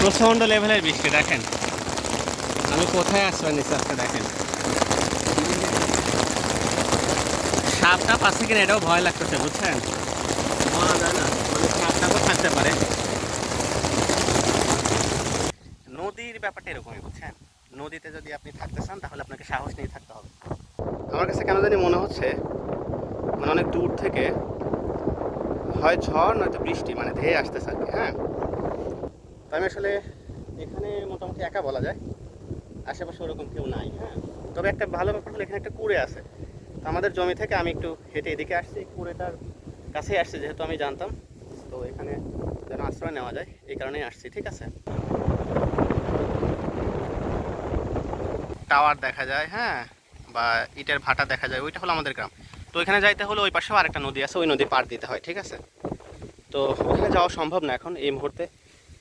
প্রচণ্ড লেভেলের বৃষ্টি। দেখেন আমি কোথায় আশ্রয় নিচ্ছি আজকে। দেখেন সাপটা পাশে কিনা এটাও ভয় লাগতেছে, বুঝছেন? বলা যায় না, মানে সাপটাও থাকতে পারে। নদীর ব্যাপারটা এরকমই, বুঝছেন? নদীতে যদি আপনি থাকতে চান তাহলে আপনাকে সাহস নিয়ে থাকতে হবে। আমার কাছে কেন জানি মনে হচ্ছে মানে অনেক দূর থেকে হয় ঝড় নয়তো বৃষ্টি মানে ধেয়ে আসতেছে আর কি। হ্যাঁ, তো আমি আসলে এখানে মোটামুটি একা বলা যায়, আশেপাশে ওরকম কেউ নাই। হ্যাঁ, তবে একটা ভালো ব্যাপার হলো এখানে একটা কুড়ে আছে। তো আমাদের জমি থেকে আমি একটু হেঁটে এদিকে আসছি, কুড়েটার কাছেই আসছি যেহেতু আমি জানতাম। তো এখানে যেন আশ্রয় নেওয়া যায় এই কারণেই আসছি। ঠিক আছে, টাওয়ার দেখা যায়, হ্যাঁ, বা ইটের ভাটা দেখা যায়, ওইটা হলো আমাদের গ্রাম। তো ওইখানে যাইতে হলে ওই পাশেও আরেকটা নদী আছে, ওই নদী পার দিতে হয়। ঠিক আছে, তো ওখানে যাওয়া সম্ভব না এখন এই মুহূর্তে।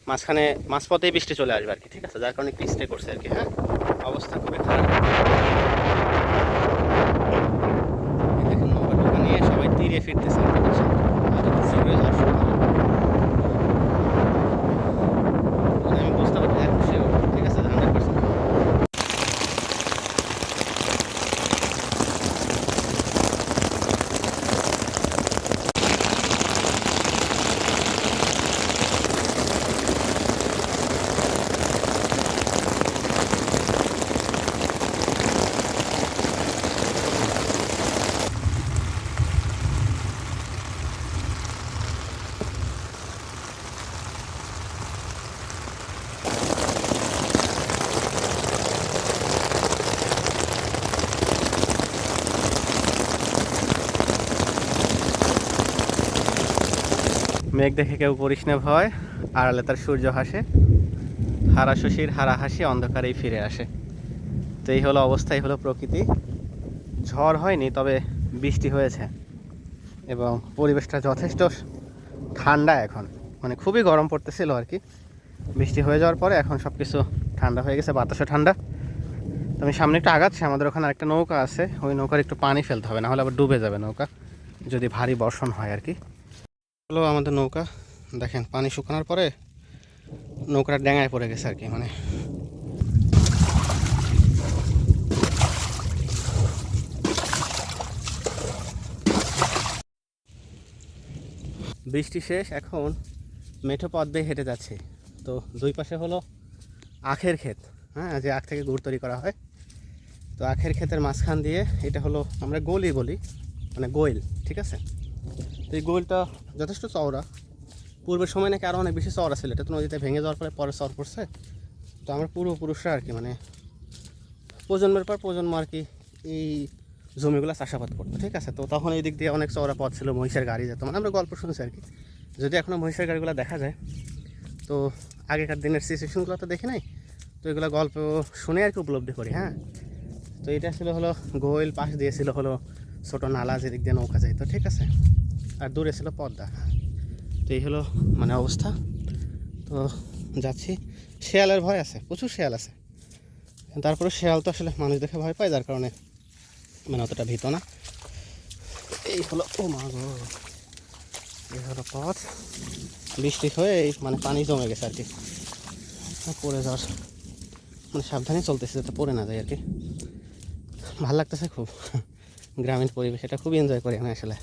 মাঝখানে মাঝপথেই বৃষ্টি চলে আসবে আর কি। ঠিক আছে, যার কারণে একটু স্টে করছে আর কি। হ্যাঁ, অবস্থা খুবই খারাপ। দেখেন নৌকা টোকা নিয়ে সবাই তীরে ফিরতেছে আর কি। শীঘ্রই যাওয়া শুরু হবে। মানে আমি বুঝতে পারছি এখন সেও ঠিক আছে 100%। মেঘ দেখে কেউ করিস না ভয়, আড়ালে তার সূর্য হাসে, হারা শশীর হারা হাসি অন্ধকারেই ফিরে আসে। তো এই হলো অবস্থা, এই হলো প্রকৃতি। ঝড় হয়নি, তবে বৃষ্টি হয়েছে এবং পরিবেশটা যথেষ্ট ঠান্ডা এখন। মানে খুবই গরম পড়তেছিল আর কি। বৃষ্টি হয়ে যাওয়ার পরে এখন সব কিছু ঠান্ডা হয়ে গেছে, বাতাসও ঠান্ডা। তো আমি সামনে একটু আগাচ্ছি, আমাদের ওখানে একটা নৌকা আছে, ওই নৌকার একটু পানি ফেলতে হবে, নাহলে আবার ডুবে যাবে নৌকা যদি ভারী বর্ষণ হয় আর কি। হলো আমাদের নৌকা। দেখেন পানি শুকানোর পরে নৌকাটা ড্যাঙায় পড়ে গেছে আর কি। মানে বৃষ্টি শেষ, এখন মেঠো পথ দিয়ে হেঁটে যাচ্ছে। তো দুই পাশে হলো আখের ক্ষেত, হ্যাঁ, যে আখ থেকে গুড় তৈরি করা হয়। তো আখের ক্ষেতের মাঝখান দিয়ে এটা হলো আমরা গলি বলি, মানে গোয়েল। ঠিক আছে, তো এই গোয়েলটা যথেষ্ট চওড়া। পূর্বের সময় নাকি আরও অনেক বেশি চওড়া ছিল, এটা তো নদীতে ভেঙে যাওয়ার পরে চর পড়ছে। তো আমার পূর্বপুরুষরা আর কি মানে প্রজন্মের পর প্রজন্ম আর কি এই জমিগুলো চাষাবাদ করতো। ঠিক আছে, তো তখন এই দিক দিয়ে অনেক চওড়া পথ ছিল, মহিষের গাড়ি যেত, মানে আমরা গল্প শুনছি আর কি। যদি এখনও মহিষের গাড়িগুলো দেখা যায়, তো আগেকার দিনের সিচুয়েশনগুলো তো দেখি নাই, তো এগুলো গল্প শুনে আর কি উপলব্ধি করি। হ্যাঁ, তো এটা ছিল হলো গোয়েল, পাশ দিয়েছিল হলো ছোটো নালা যেদিক দিয়ে নৌকা যাইতো। ঠিক আছে, আর দূরে ছিল পদ্মা। তো এই হলো মানে অবস্থা। তো যাচ্ছি, শেয়ালের ভয় আছে, প্রচুর শেয়াল আছে। তারপরে শেয়াল তো আসলে মানুষ দেখে ভয় পায়, যার কারণে মানে অতটা ভীত না। এই হলো, ও মা গো, এই হলো পথ। বৃষ্টি হয়ে এই মানে পানি জমে গেছে আর কি, পড়ে যাওয়ার মানে সাবধানে চলতেছে যাতে পড়ে না যায় আর কি। ভাল লাগতেছে খুব, গ্রামীণ পরিবেশ, এটা খুবই এনজয় করি আমি আসলে।